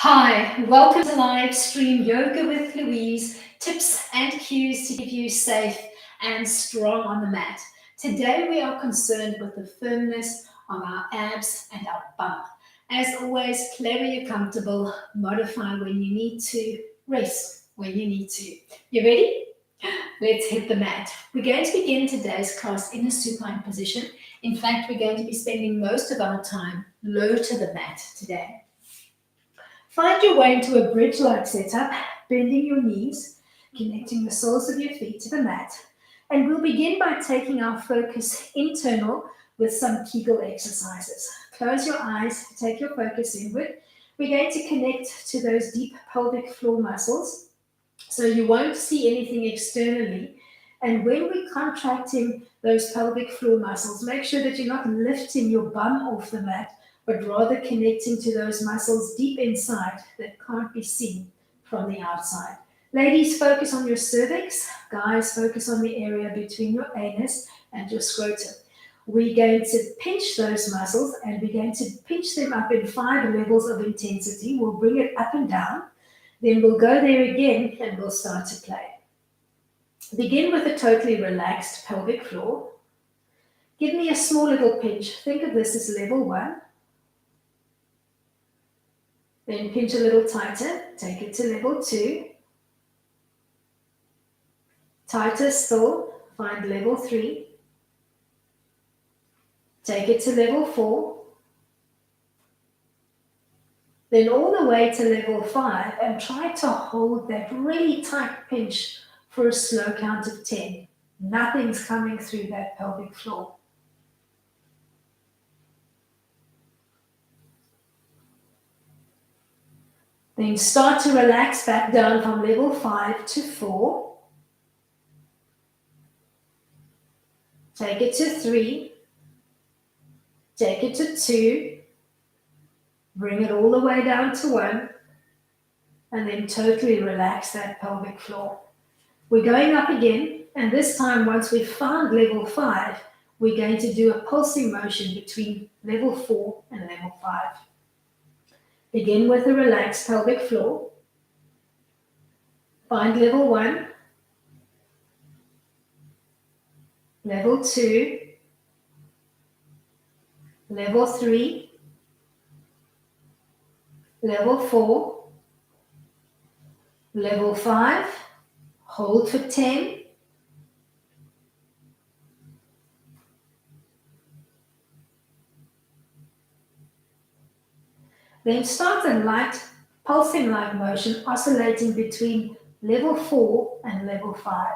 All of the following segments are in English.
Hi, welcome to live stream Yoga with Louise, tips and cues to keep you safe and strong on the mat. Today we are concerned with the firmness of our abs and our bum. As always, play where you're comfortable, modify when you need to, rest when you need to. You ready? Let's hit the mat. We're going to begin today's class in a supine position. In fact, we're going to be spending most of our time low to the mat today. Find your way into a bridge-like setup, bending your knees, connecting the soles of your feet to the mat. And we'll begin by taking our focus internal with some Kegel exercises. Close your eyes, take your focus inward. We're going to connect to those deep pelvic floor muscles, so you won't see anything externally. And when we're contracting those pelvic floor muscles, make sure that you're not lifting your bum off the mat, but rather connecting to those muscles deep inside that can't be seen from the outside. Ladies, focus on your cervix. Guys, focus on the area between your anus and your scrotum. We're going to pinch those muscles, and we're going to pinch them up in 5 levels of intensity. We'll bring it up and down. Then we'll go there again, and we'll start to play. Begin with a totally relaxed pelvic floor. Give me a small little pinch. Think of this as level 1. Then pinch a little tighter, take it to level 2. Tighter still, find level 3. Take it to level 4. Then all the way to level 5, and try to hold that really tight pinch for a slow count of 10. Nothing's coming through that pelvic floor. Then start to relax back down from level 5 to 4. Take it to 3. Take it to 2. Bring it all the way down to 1. And then totally relax that pelvic floor. We're going up again. And this time, once we've found level 5, we're going to do a pulsing motion between level 4 and level 5. Begin with a relaxed pelvic floor. Find level 1, level 2, level 3, level 4, level 5, hold for 10, then start a light pulsing-like motion oscillating between level 4 and level 5.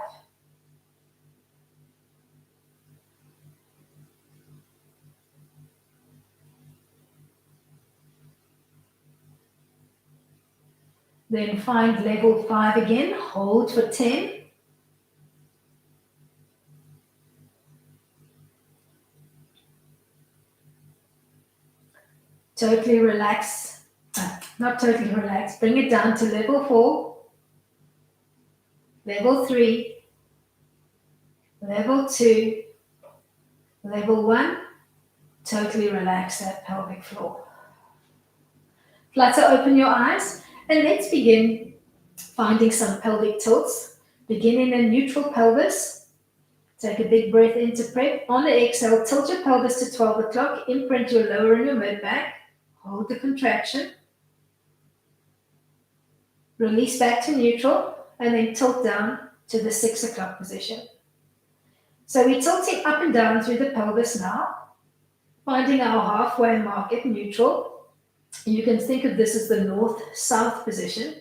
Then find level 5 again, hold for 10. Totally relax, not totally relax, bring it down to level 4, level 3, level 2, level 1, totally relax that pelvic floor. Flutter open your eyes, and let's begin finding some pelvic tilts. Begin in a neutral pelvis. Take a big breath into prep. On the exhale, tilt your pelvis to 12 o'clock, imprint your lower and your mid back. Hold the contraction. Release back to neutral, and then tilt down to the 6 o'clock position. So we're tilting up and down through the pelvis now, finding our halfway mark at neutral. You can think of this as the north-south position.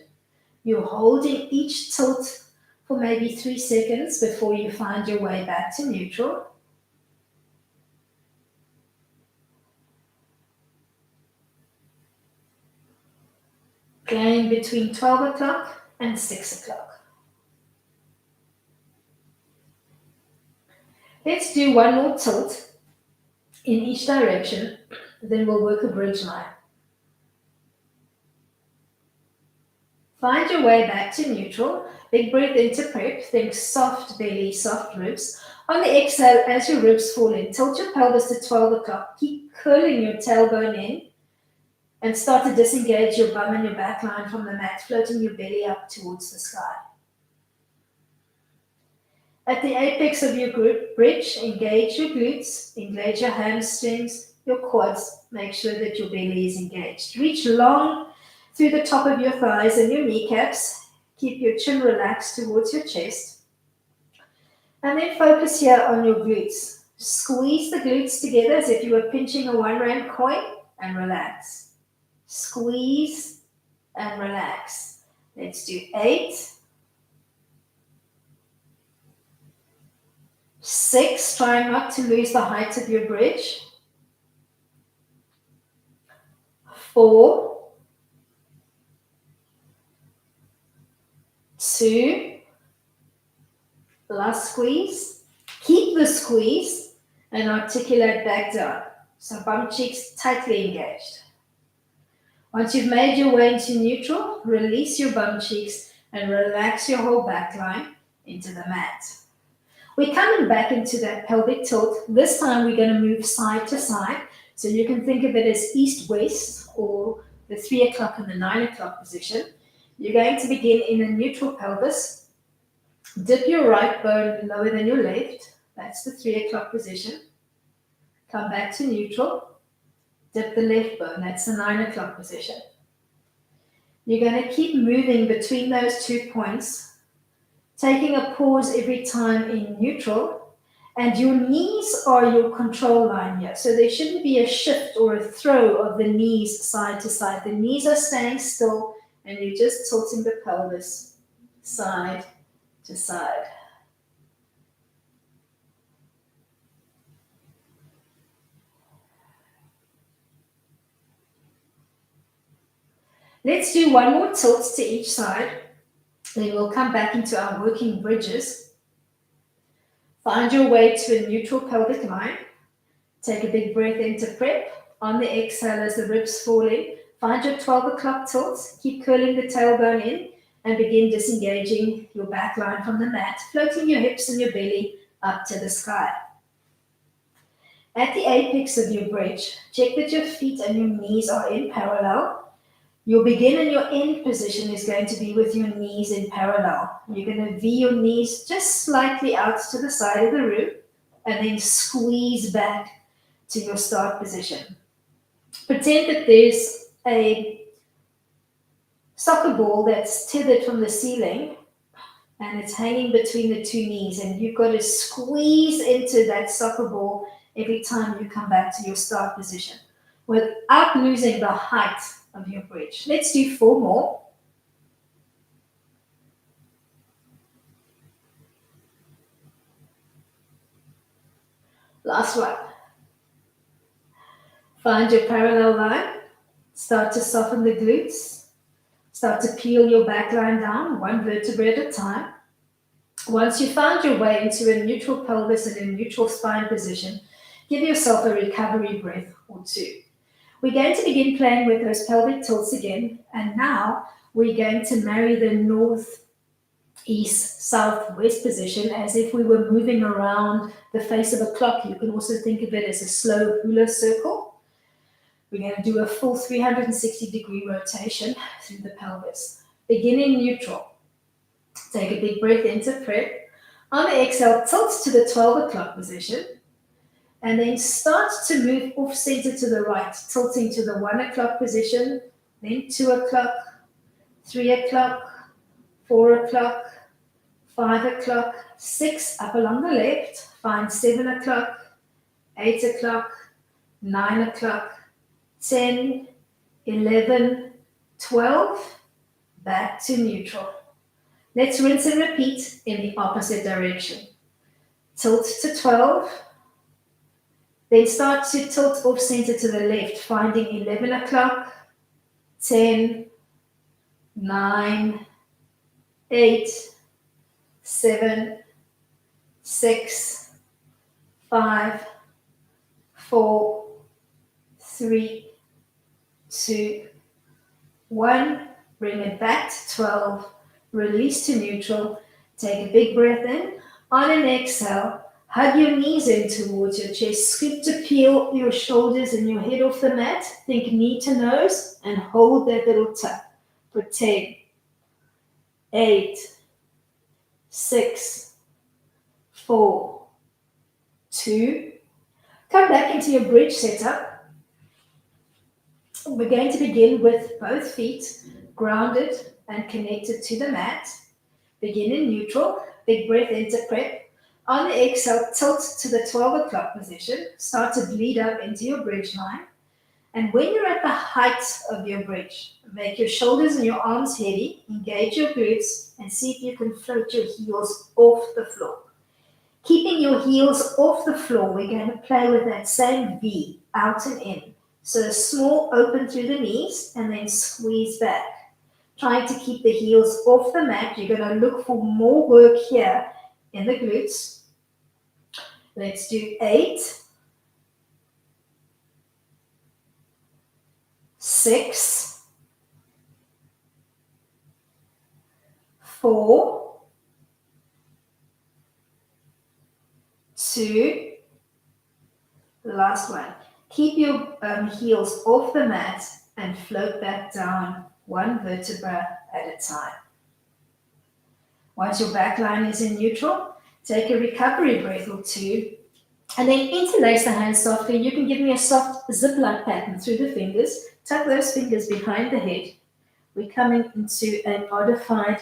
You're holding each tilt for maybe 3 seconds before you find your way back to neutral. Playing between 12 o'clock and 6 o'clock. Let's do one more tilt in each direction, then we'll work a bridge line. Find your way back to neutral. Big breath into prep. Think soft belly, soft ribs. On the exhale, as your ribs fall in, tilt your pelvis to 12 o'clock. Keep curling your tailbone in. And start to disengage your bum and your back line from the mat, floating your belly up towards the sky. At the apex of your bridge, engage your glutes, engage your hamstrings, your quads. Make sure that your belly is engaged. Reach long through the top of your thighs and your kneecaps. Keep your chin relaxed towards your chest. And then focus here on your glutes. Squeeze the glutes together as if you were pinching a 1 Rand coin and relax. Squeeze and relax. Let's do 8, 6, try not to lose the height of your bridge. 4, 2, last squeeze. Keep the squeeze and articulate back down. So bum cheeks tightly engaged. Once you've made your way into neutral, release your bum cheeks and relax your whole back line into the mat. We're coming back into that pelvic tilt. This time we're going to move side to side. So you can think of it as east-west or the 3 o'clock and the 9 o'clock position. You're going to begin in a neutral pelvis. Dip your right bone lower than your left. That's the 3 o'clock position. Come back to neutral. Dip the left bone. That's the 9 o'clock position. You're going to keep moving between those 2 points, taking a pause every time in neutral, and your knees are your control line here. So there shouldn't be a shift or a throw of the knees side to side. The knees are staying still, and you're just tilting the pelvis side to side. Let's do one more tilt to each side. Then we'll come back into our working bridges. Find your way to a neutral pelvic line. Take a big breath into prep. On the exhale as the ribs fall in, find your 12 o'clock tilt. Keep curling the tailbone in and begin disengaging your back line from the mat, floating your hips and your belly up to the sky. At the apex of your bridge, check that your feet and your knees are in parallel. Your begin and your end position is going to be with your knees in parallel. You're going to V your knees just slightly out to the side of the room and then squeeze back to your start position. Pretend that there's a soccer ball that's tethered from the ceiling and it's hanging between the 2 knees, and you've got to squeeze into that soccer ball every time you come back to your start position without losing the height of your bridge. Let's do 4 more. Last one. Find your parallel line. Start to soften the glutes. Start to peel your back line down, 1 vertebra at a time. Once you found your way into a neutral pelvis and a neutral spine position, give yourself a recovery breath or 2. We're going to begin playing with those pelvic tilts again, and now we're going to marry the north, east, south, west position as if we were moving around the face of a clock. You can also think of it as a slow hula circle. We're going to do a full 360-degree rotation through the pelvis. Begin in neutral. Take a big breath into prep. On the exhale, tilt to the 12 o'clock position. And then start to move off center to the right, tilting to the 1 o'clock position, then 2 o'clock, 3 o'clock, 4 o'clock, 5 o'clock, 6 up along the left, find 7 o'clock, 8 o'clock, 9 o'clock, 10, 11, 12, back to neutral. Let's rinse and repeat in the opposite direction. Tilt to 12, then start to tilt off center to the left, finding 11 o'clock, 10, 9, 8, 7, 6, 5, 4, 3, 2, 1. Bring it back to 12. Release to neutral. Take a big breath in. On an exhale, Hug your knees in towards your chest. Scoop to peel your shoulders and your head off the mat. Think knee to nose and hold that little tuck for 10, 8, 6, 4, 2. Come back into your bridge setup. We're going to begin with both feet grounded and connected to the mat. Begin in neutral. Big breath into prep. On the exhale, tilt to the 12 o'clock position. Start to bleed up into your bridge line. And when you're at the height of your bridge, make your shoulders and your arms heavy. Engage your glutes and see if you can float your heels off the floor. Keeping your heels off the floor, we're going to play with that same V, out and in. So a small open through the knees and then squeeze back. Trying to keep the heels off the mat. You're going to look for more work here in the glutes. Let's do 8, 6, 4, 2, last one. Keep your heels off the mat and float back down one vertebra at a time. Once your back line is in neutral, take a recovery breath or two, and then interlace the hands softly. You can give me a soft zip-like pattern through the fingers. Tuck those fingers behind the head. We're coming into a modified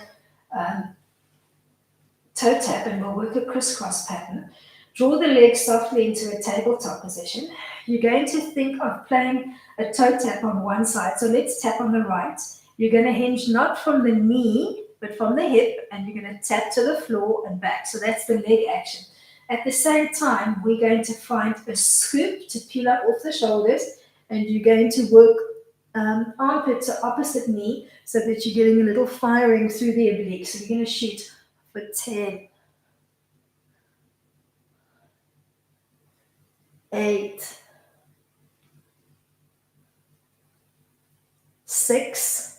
toe tap, and we'll work a crisscross pattern. Draw the legs softly into a tabletop position. You're going to think of playing a toe tap on one side. So let's tap on the right. You're going to hinge not from the knee, but from the hip, and you're going to tap to the floor and back. So that's the leg action. At the same time, we're going to find a scoop to peel up off the shoulders, and you're going to work armpit to opposite knee so that you're getting a little firing through the obliques. So we're going to shoot for 10, 8, 6,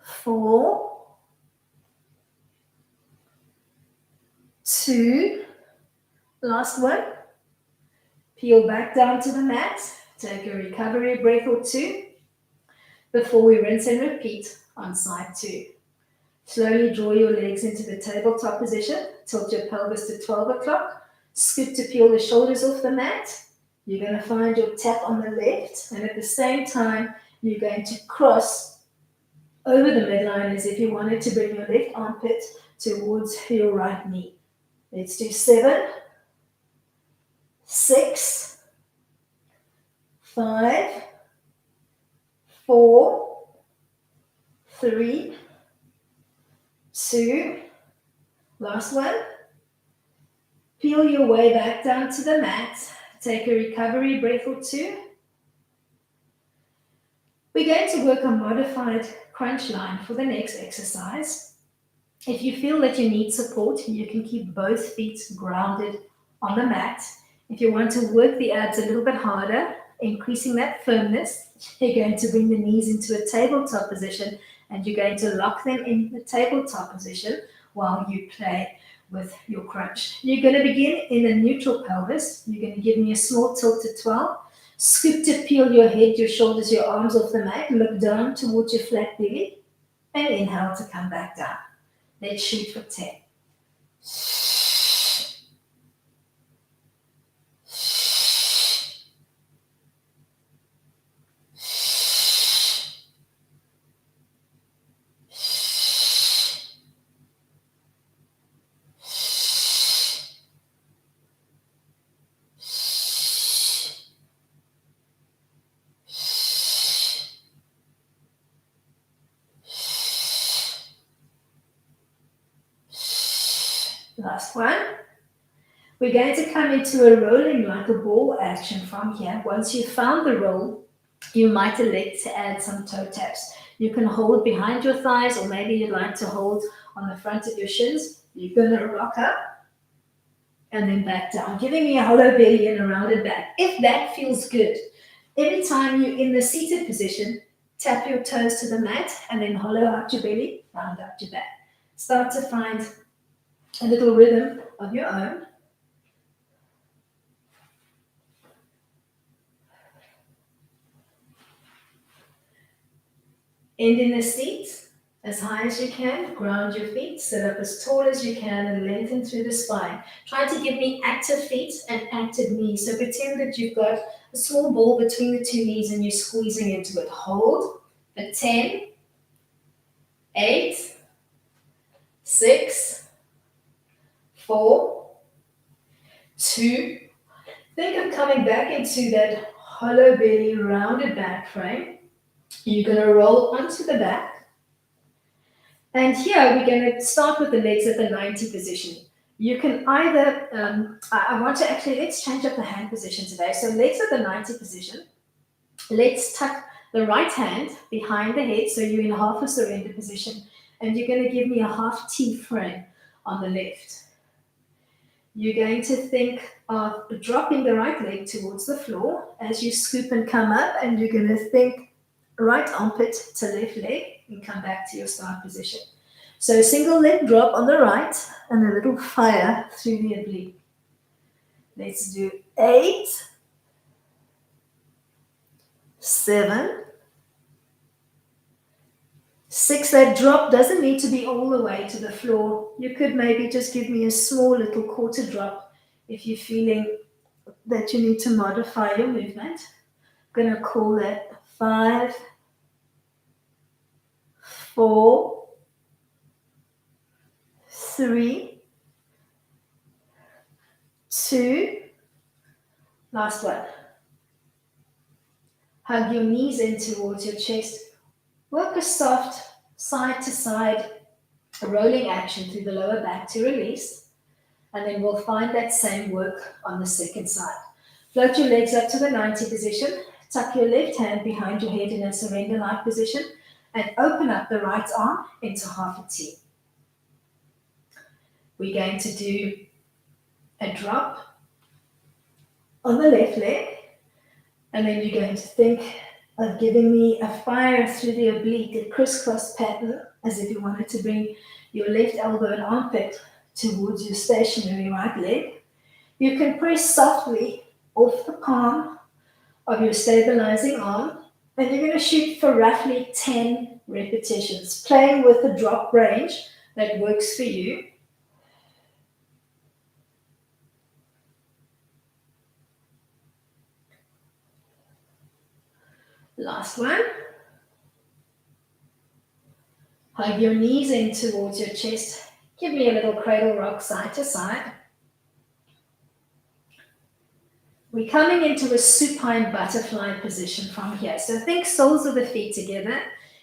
4, 2, last one. Peel back down to the mat. Take a recovery breath or two before we rinse and repeat on side 2. Slowly draw your legs into the tabletop position. Tilt your pelvis to 12 o'clock. Scoop to peel the shoulders off the mat. You're going to find your tap on the left, and at the same time, you're going to cross over the midline as if you wanted to bring your left armpit towards your right knee. Let's do 7, 6, 5, 4, 3, 2, last one. Peel your way back down to the mat. Take a recovery breath or two. We're going to work a modified crunch line for the next exercise. If you feel that you need support, you can keep both feet grounded on the mat. If you want to work the abs a little bit harder, increasing that firmness, you're going to bring the knees into a tabletop position, and you're going to lock them in the tabletop position while you play with your crunch. You're going to begin in a neutral pelvis. You're going to give me a small tilt to 12. Scoop to peel your head, your shoulders, your arms off the mat. Look down towards your flat belly. And inhale to come back down. Let's shoot for 10. Last one. We're going to come into a rolling like a ball action from here. Once you've found the roll, you might elect to add some toe taps. You can hold behind your thighs, or maybe you'd like to hold on the front of your shins. You're going to rock up and then back down, giving me a hollow belly and a rounded back. If that feels good, every time you're in the seated position, tap your toes to the mat and then hollow out your belly, round out your back. Start to find a little rhythm of your own. End in the seat as high as you can. Ground your feet. Sit up as tall as you can and lengthen through the spine. Try to give me active feet and active knees. So pretend that you've got a small ball between the two knees and you're squeezing into it. Hold for 10, 8, 6, 4, 2. Think of coming back into that hollow belly, rounded back frame. You're going to roll onto the back. And here we're going to start with the legs at the 90 position. You can either, I want to actually, let's change up the hand position today. So legs at the 90 position. Let's tuck the right hand behind the head so you're in half a surrender position. And you're going to give me a half T frame on the left. You're going to think of dropping the right leg towards the floor as you scoop and come up, and you're going to think right armpit to left leg and come back to your start position. So single leg drop on the right and a little fire through the oblique. Let's do 8, 7, 6. That drop doesn't need to be all the way to the floor. You could maybe just give me a small little quarter drop if you're feeling that you need to modify your movement. I'm going to call that 5, 4, 3, 2. Last one. Hug your knees in towards your chest. Work a soft side to side rolling action through the lower back to release. And then we'll find that same work on the second side. Float your legs up to the 90 position. Tuck your left hand behind your head in a surrender-like position and open up the right arm into half a T. We're going to do a drop on the left leg, and then you're going to think of giving me a fire through the oblique, a crisscross pattern, as if you wanted to bring your left elbow and armpit towards your stationary right leg. You can press softly off the palm of your stabilizing arm, and you're going to shoot for roughly 10 repetitions, playing with the drop range that works for you. Last one. Hug your knees in towards your chest. Give me a little cradle rock side to side. We're coming into a supine butterfly position from here. So think soles of the feet together,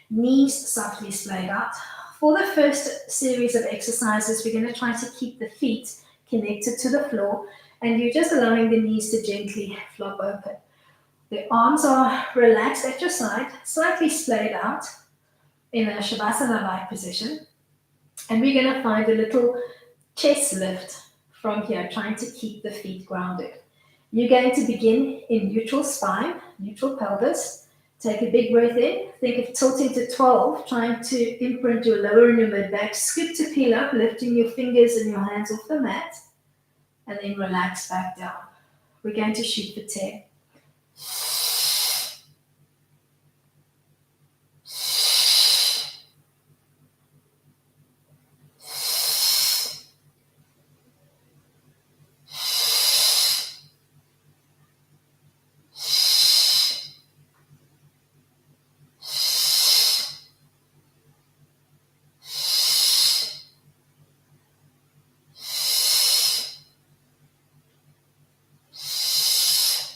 knees softly splayed out. For the first series of exercises, we're going to try to keep the feet connected to the floor, and you're just allowing the knees to gently flop open. The arms are relaxed at your side, slightly splayed out in a Shavasana-like position. And we're going to find a little chest lift from here, trying to keep the feet grounded. You're going to begin in neutral spine, neutral pelvis. Take a big breath in. Think of tilting to 12, trying to imprint your lower and your mid back. Scoop to peel up, lifting your fingers and your hands off the mat. And then relax back down. We're going to shoot for 10.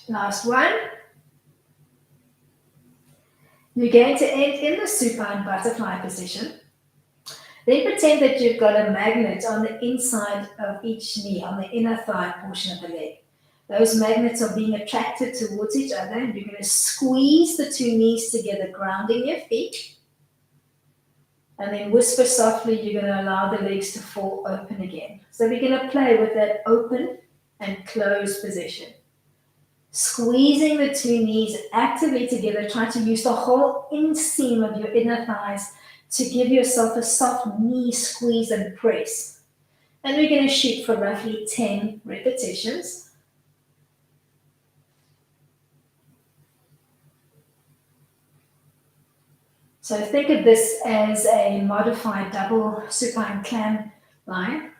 Last one. You're going to end in the supine butterfly position. Then pretend that you've got a magnet on the inside of each knee, on the inner thigh portion of the leg. Those magnets are being attracted towards each other, and you're going to squeeze the two knees together, grounding your feet. And then whisper softly, you're going to allow the legs to fall open again. So we're going to play with that open and closed position. Squeezing the two knees actively together, try to use the whole inseam of your inner thighs to give yourself a soft knee squeeze and press. And we're going to shoot for roughly 10 repetitions. So think of this as a modified double supine clam line.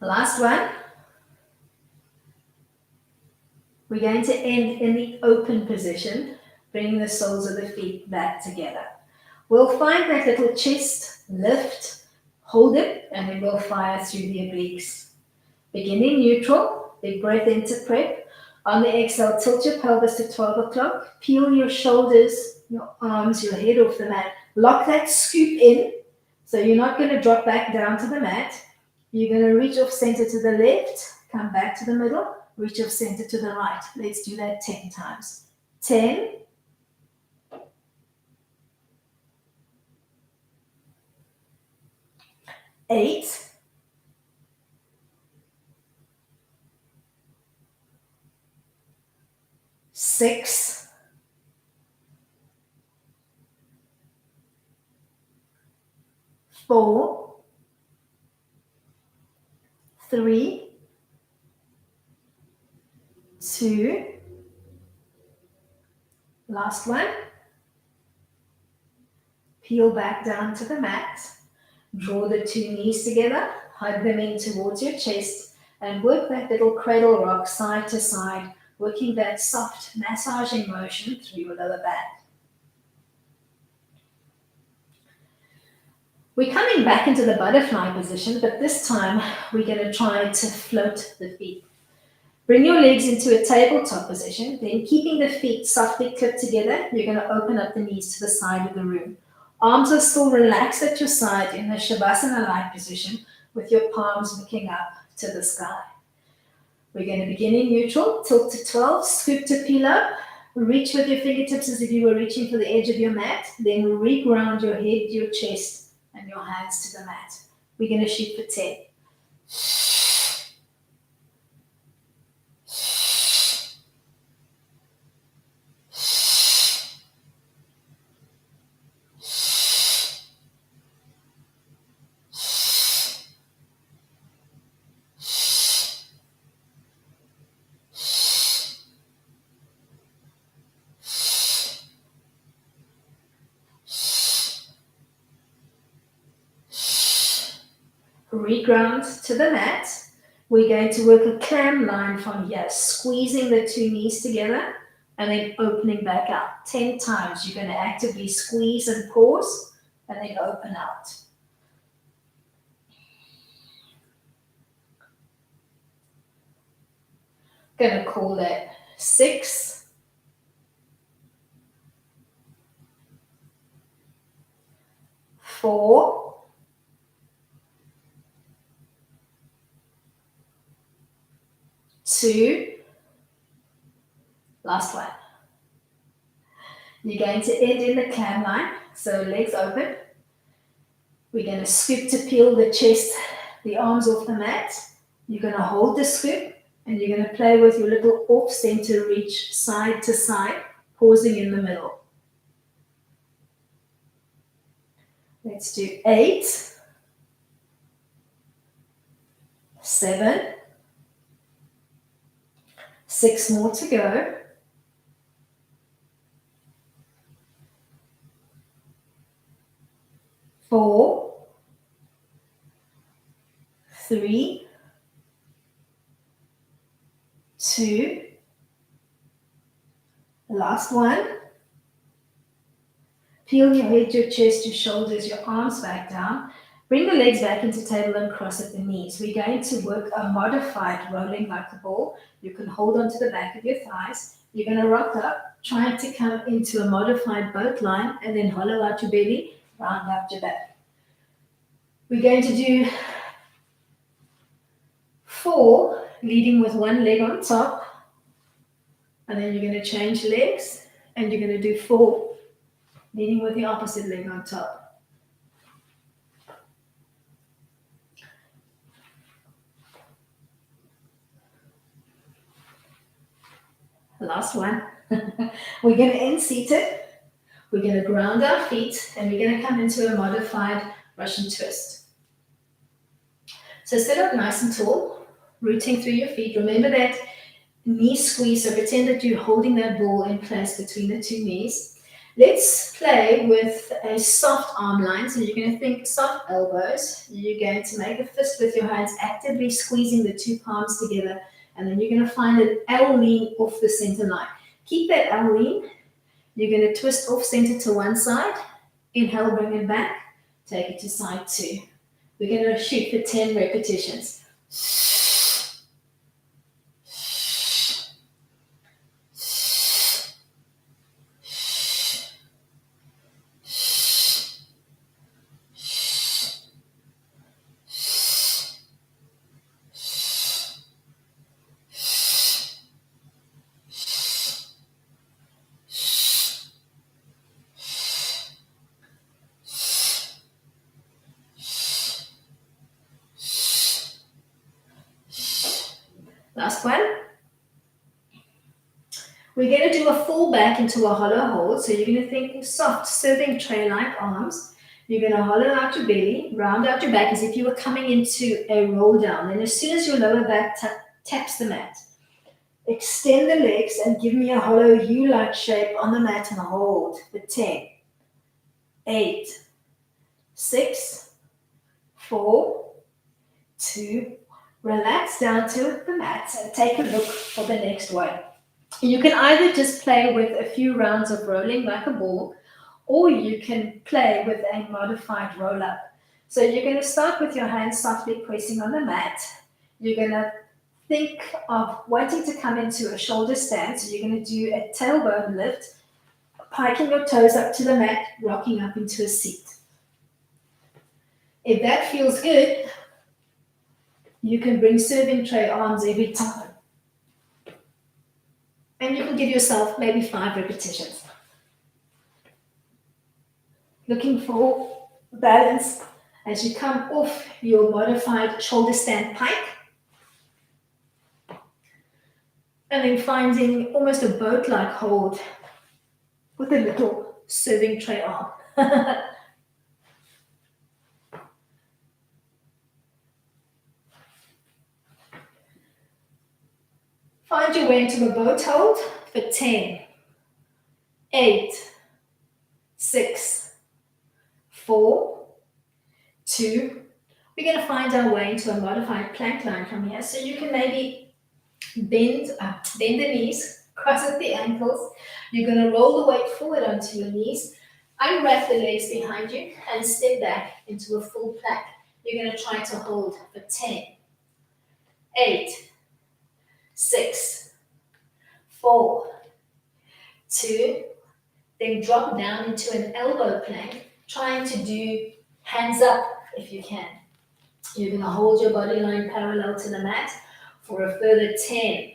Last one. We're going to end in the open position, bringing the soles of the feet back together. We'll find that little chest lift, hold it, and then we'll fire through the obliques. Beginning neutral, big breath into prep. On the exhale, tilt your pelvis to 12 o'clock, peel your shoulders, your arms, your head off the mat. Lock that scoop in, so you're not going to drop back down to the mat. You're going to reach off center to the left, come back to the middle, reach off center to the right. Let's do that 10 times. 10. 8. 6. 4. 3. 2. Last one. Peel back down to the mat. Draw the two knees together, hug them in towards your chest, and work that little cradle rock side to side, working that soft massaging motion through your lower back. We're coming back into the butterfly position, but this time we're going to try to float the feet. Bring your legs into a tabletop position, then keeping the feet softly clipped together, you're going to open up the knees to the side of the room. Arms are still relaxed at your side in the Shavasana-like position with your palms looking up to the sky. We're going to begin in neutral, tilt to 12, scoop to peel up, reach with your fingertips as if you were reaching for the edge of your mat, then reground your head, your chest, and your hands to the mat. We're going to shoot for 10. Reground to the mat. We're going to work a clam line from here, squeezing the two knees together and then opening back out. 10 times. You're going to actively squeeze and pause and then open out. Going to call that 6. 4. 2. Last one. You're going to end in the clam line, so legs open. We're going to scoop to peel the chest, the arms off the mat. You're going to hold the scoop and you're going to play with your little off-center reach side to side, pausing in the middle. Let's do 8, 7, 6 more to go. 4, 3, 2, last one. Peel your head, your chest, your shoulders, your arms back down. Bring the legs back into table and cross at the knees. We're going to work a modified rolling like a ball. You can hold onto the back of your thighs. You're going to rock up, trying to come into a modified boat line and then hollow out your belly, round out your back. We're going to do 4, leading with one leg on top. And then you're going to change legs and you're going to do 4, leading with the opposite leg on top. Last one. We're going to end seated. We're going to ground our feet and we're going to come into a modified Russian twist. So sit up nice and tall, rooting through your feet. Remember that knee squeeze, so pretend that you're holding that ball in place between the two knees. Let's play with a soft arm line. So you're going to think soft elbows. You're going to make a fist with your hands, actively squeezing the two palms together, and then you're going to find an L lean off the center line. Keep that L lean. You're going to twist off center to one side. Inhale, bring it back. Take it to side two. We're going to shoot for 10 repetitions. Last one. We're going to do a fall back into a hollow hold. So you're going to think soft serving tray-like arms. You're going to hollow out your belly, round out your back as if you were coming into a roll down. And as soon as your lower back taps the mat, extend the legs and give me a hollow U-like shape on the mat and hold for 10, 8, 6, 4, 2, relax down to the mat and take a look for the next one. You can either just play with a few rounds of rolling like a ball, or you can play with a modified roll-up. So you're going to start with your hands softly pressing on the mat. You're going to think of wanting to come into a shoulder stand. So you're going to do a tailbone lift, piking your toes up to the mat, rocking up into a seat. If that feels good, you can bring serving tray arms every time. And you can give yourself maybe 5 repetitions. Looking for balance as you come off your modified shoulder stand pike. And then finding almost a boat-like hold with a little serving tray arm. Find your way into a boat hold for 10, 8, 6, 4, 2. We're going to find our way into a modified plank line from here. So you can maybe bend the knees, cross at the ankles. You're going to roll the weight forward onto your knees, unwrap the legs behind you, and step back into a full plank. You're going to try to hold for 10, 8, 6, 4, 2, then drop down into an elbow plank, trying to do hands up if you can. You're going to hold your body line parallel to the mat for a further 10,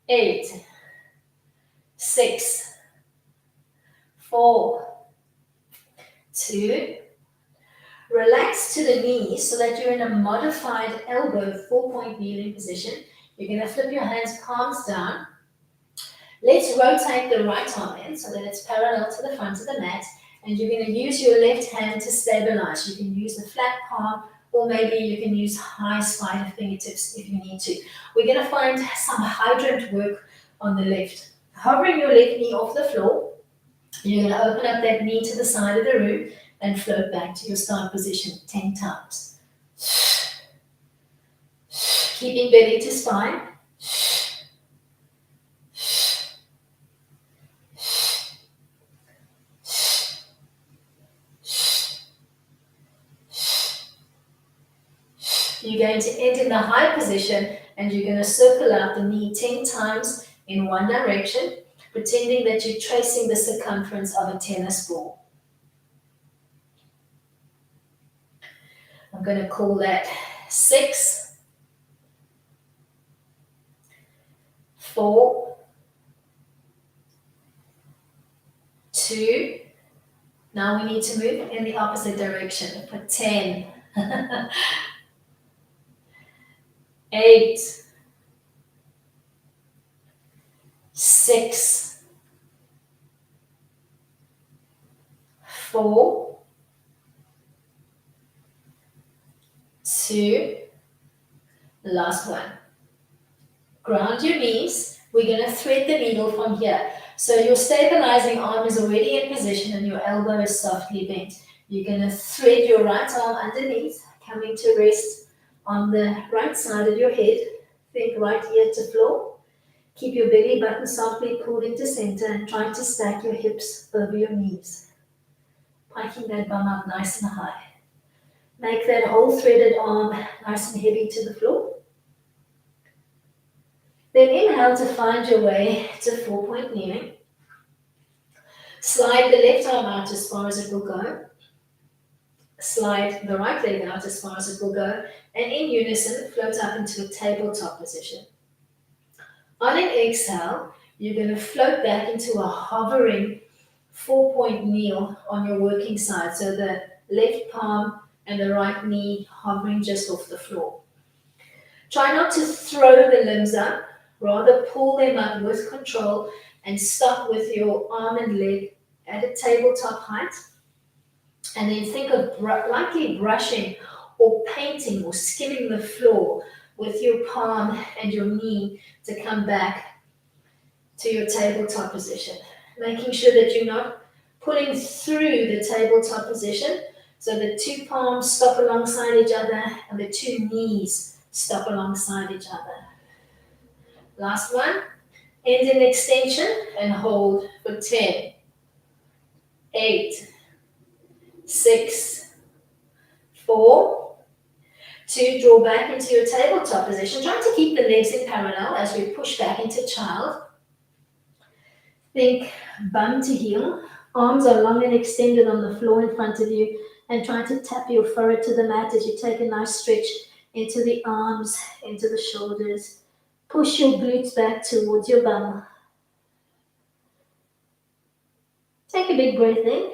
8, 6, 4, 2. Relax to the knees so that you're in a modified elbow 4-point kneeling position. You're going to flip your hands palms down. Let's rotate the right arm in so that it's parallel to the front of the mat. And you're going to use your left hand to stabilize. You can use the flat palm, or maybe you can use high spider fingertips if you need to. We're going to find some hydrant work on the left. Hovering your left knee off the floor, you're going to open up that knee to the side of the room and float back to your start position 10 times. Keeping belly to spine. You're going to end in the high position and you're going to circle out the knee 10 times in one direction, pretending that you're tracing the circumference of a tennis ball. I'm going to call that 6, 4, 2. Now we need to move in the opposite direction for 10, 8, 6, 4, 2, last one. Ground your knees. We're going to thread the needle from here. So your stabilizing arm is already in position and your elbow is softly bent. You're going to thread your right arm underneath, coming to rest on the right side of your head. Think right ear to floor. Keep your belly button softly pulled into center and try to stack your hips over your knees. Piking that bum up nice and high. Make that whole threaded arm nice and heavy to the floor. Then inhale to find your way to 4-point kneeling. Slide the left arm out as far as it will go. Slide the right leg out as far as it will go. And in unison, float up into a tabletop position. On an exhale, you're going to float back into a hovering 4-point kneel on your working side. So the left palm and the right knee hovering just off the floor. Try not to throw the limbs up. Rather pull them up with control and stop with your arm and leg at a tabletop height. And then think of lightly brushing or painting or skimming the floor with your palm and your knee to come back to your tabletop position. Making sure that you're not pulling through the tabletop position. So the two palms stop alongside each other and the two knees stop alongside each other. Last one, end in extension and hold for 10, 8, 6, 4, 2, draw back into your tabletop position. Try to keep the legs in parallel as we push back into child. Think bum to heel. Arms are long and extended on the floor in front of you and try to tap your forehead to the mat as you take a nice stretch into the arms, into the shoulders. Push your glutes back towards your bum. Take a big breath in.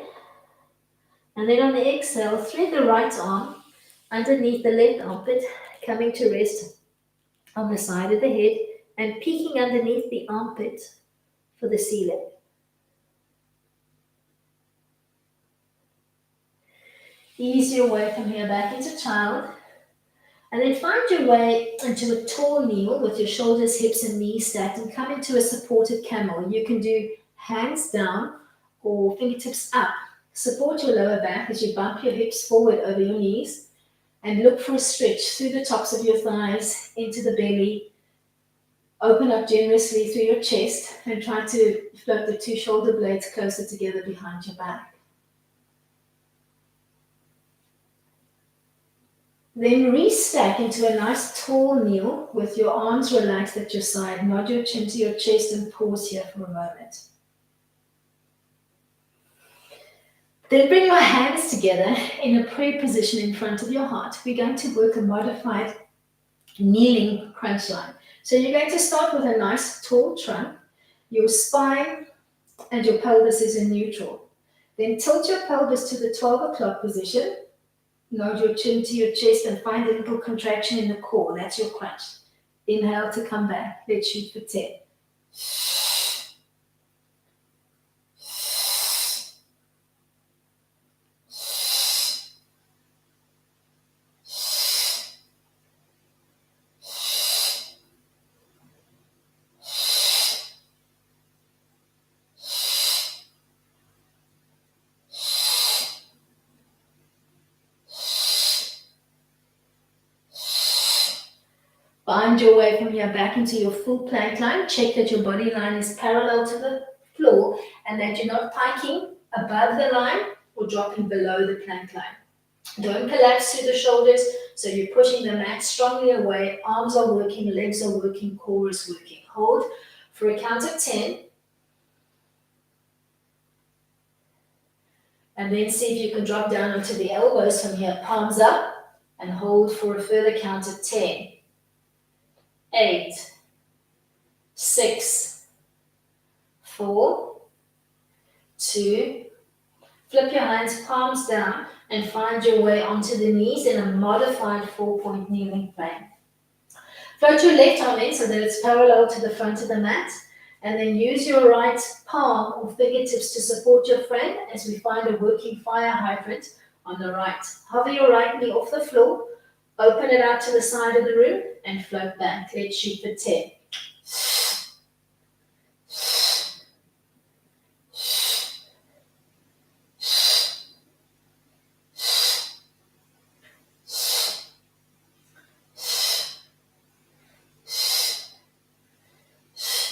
And then on the exhale, thread the right arm underneath the left armpit, coming to rest on the side of the head and peeking underneath the armpit for the ceiling. Ease your way from here back into child. And then find your way into a tall kneel with your shoulders, hips, and knees stacked and come into a supported camel. You can do hands down or fingertips up. Support your lower back as you bump your hips forward over your knees and look for a stretch through the tops of your thighs into the belly. Open up generously through your chest and try to float the two shoulder blades closer together behind your back. Then restack into a nice tall kneel with your arms relaxed at your side. Nod your chin to your chest and pause here for a moment. Then bring your hands together in a prayer position in front of your heart. We're going to work a modified kneeling crunch line. So you're going to start with a nice tall trunk. Your spine and your pelvis is in neutral. Then tilt your pelvis to the 12 o'clock position. Nod your chin to your chest and find a little contraction in the core. That's your crunch. Inhale to come back. Let's shoot for 10. Find your way from here back into your full plank line. Check that your body line is parallel to the floor and that you're not piking above the line or dropping below the plank line. Don't collapse through the shoulders, so you're pushing the mat strongly away. Arms are working, legs are working, core is working. Hold for a count of 10. And then see if you can drop down onto the elbows from here. Palms up and hold for a further count of 10. 8, 6, 4, 2, flip your hands, palms down, and find your way onto the knees in a modified 4-point kneeling plank. Float your left arm in so that it's parallel to the front of the mat, And then use your right palm or fingertips to support your friend as we find a working fire hydrant on the right. Hover your right knee off the floor, open it out to the side of the room, and float back. Let's shoot for 10.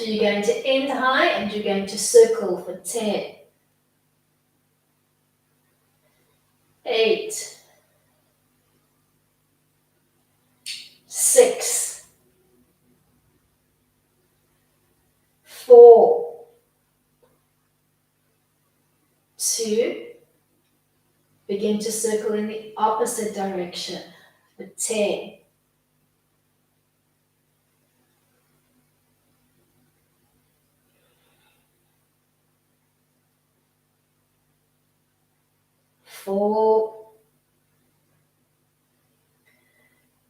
You're going to end high and you're going to circle for 10. 8. 6. 4. 2. Begin to circle in the opposite direction for 10. 4.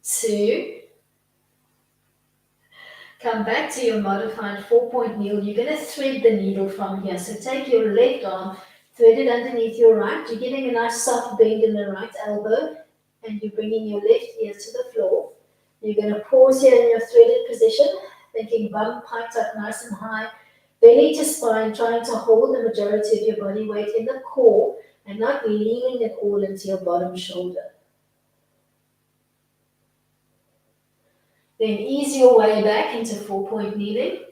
2. Come back to your modified 4-point kneel. You're going to thread the needle from here. So take your left arm, thread it underneath your right. You're getting a nice soft bend in the right elbow, and you're bringing your left ear to the floor. You're going to pause here in your threaded position, thinking bum piped up nice and high, belly to spine, trying to hold the majority of your body weight in the core and not leaning it all into your bottom shoulder. Then ease your way back into 4-point kneeling.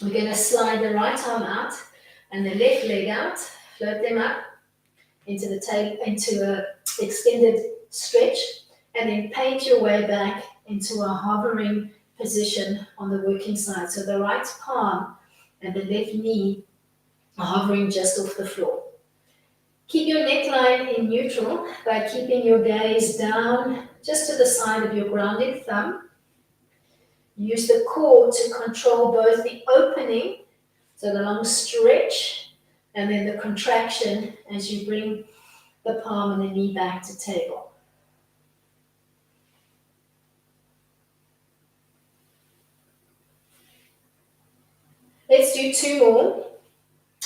We're going to slide the right arm out and the left leg out, float them up into the table, into a extended stretch, and then paint your way back into a hovering position on the working side. So the right palm and the left knee are hovering just off the floor. Keep your neckline in neutral by keeping your gaze down just to the side of your grounded thumb. Use the core to control both the opening, so the long stretch, and then the contraction as you bring the palm and the knee back to table. Let's do 2 more.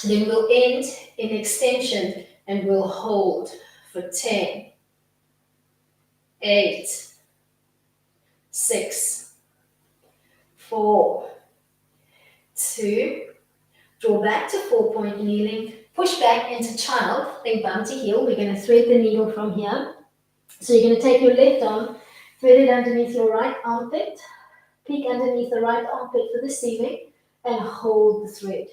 Then we'll end in extension and we'll hold for 10, 8, 6, 4, 2, draw back to 4-point kneeling, push back into child, think bum to heel. We're going to thread the needle from here. So you're going to take your left arm, thread it underneath your right armpit, peek underneath the right armpit for the ceiling, and hold the thread.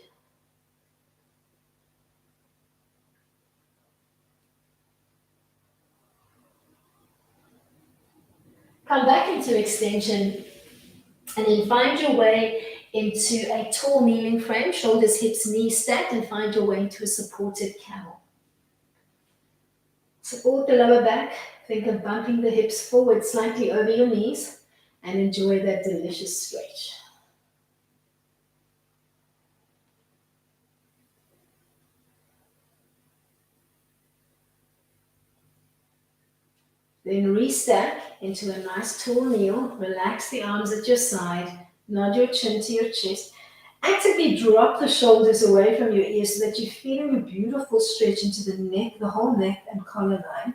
Come back into extension and then find your way into a tall kneeling frame, shoulders, hips, knees stacked, and find your way into a supported camel. Support the lower back, think of bumping the hips forward slightly over your knees, and enjoy that delicious stretch. Then restack into a nice tall kneel. Relax the arms at your side. Nod your chin to your chest. Actively drop the shoulders away from your ears so that you're feeling a beautiful stretch into the neck, the whole neck and collar line.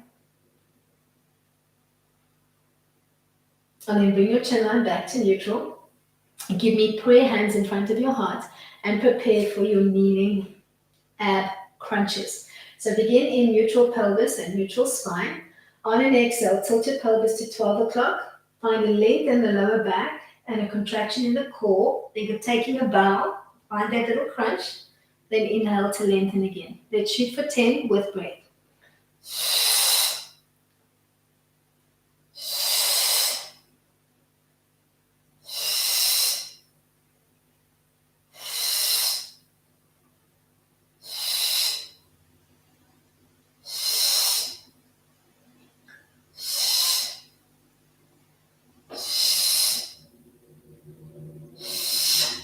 And then bring your chin line back to neutral. And give me prayer hands in front of your heart and prepare for your kneeling ab crunches. So begin in neutral pelvis and neutral spine. On an exhale, tilt your pelvis to 12 o'clock. Find a length in the lower back and a contraction in the core. Think of taking a bow. Find that little crunch. Then inhale to lengthen again. Let's shoot for 10 with breath.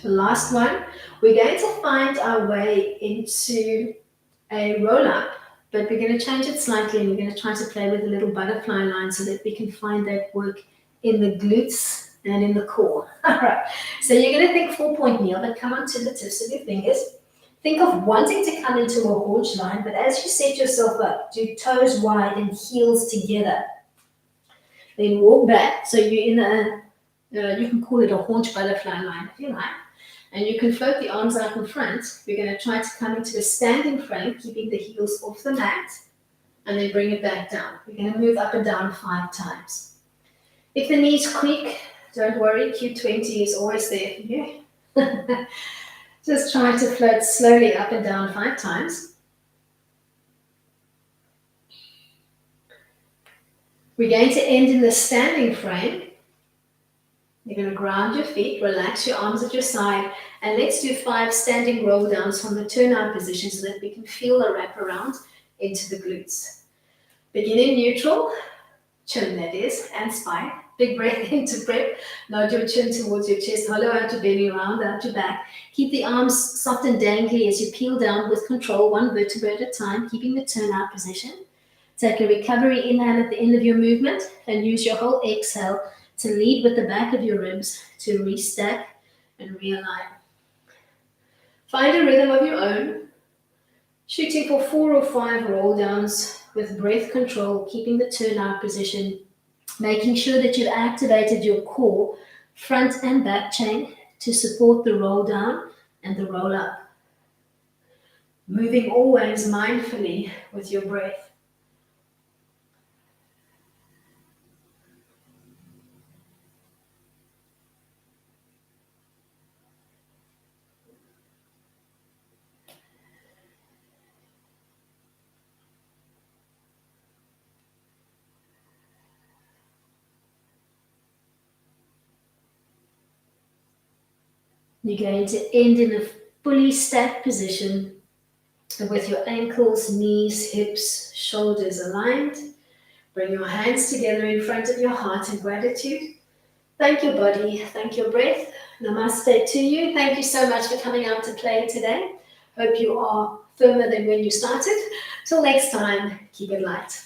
The last one, we're going to find our way into a roll-up, but we're going to change it slightly and we're going to try to play with a little butterfly line so that we can find that work in the glutes and in the core. All right. So you're going to think 4-point kneel, but come onto the tips of your fingers. Think of wanting to come into a haunch line, but as you set yourself up, do toes wide and heels together. Then walk back. So you're in you can call it a haunch butterfly line if you like. And you can float the arms out in front. We're going to try to come into a standing frame, keeping the heels off the mat, and then bring it back down. We're going to move up and down 5 times. If the knees creak, don't worry, Q20 is always there for you. Just try to float slowly up and down 5 times. We're going to end in the standing frame. You're going to ground your feet, relax your arms at your side, and let's do 5 standing roll downs from the turnout position so that we can feel the wrap around into the glutes. Begin in neutral, chin that is, and spine. Big breath into breath. Nod your chin towards your chest, hollow out your belly, round out your back. Keep the arms soft and dangly as you peel down with control, 1 vertebra at a time, keeping the turnout position. Take a recovery inhale at the end of your movement and use your whole exhale to lead with the back of your ribs to restack and realign. Find a rhythm of your own, shooting for 4 or 5 roll downs with breath control, keeping the turnout position, making sure that you've activated your core, front and back chain to support the roll down and the roll up. Moving always mindfully with your breath. You're going to end in a fully stacked position with your ankles, knees, hips, shoulders aligned. Bring your hands together in front of your heart in gratitude. Thank your body, thank your breath. Namaste to you. Thank you so much for coming out to play today. Hope you are firmer than when you started. Till next time, keep it light.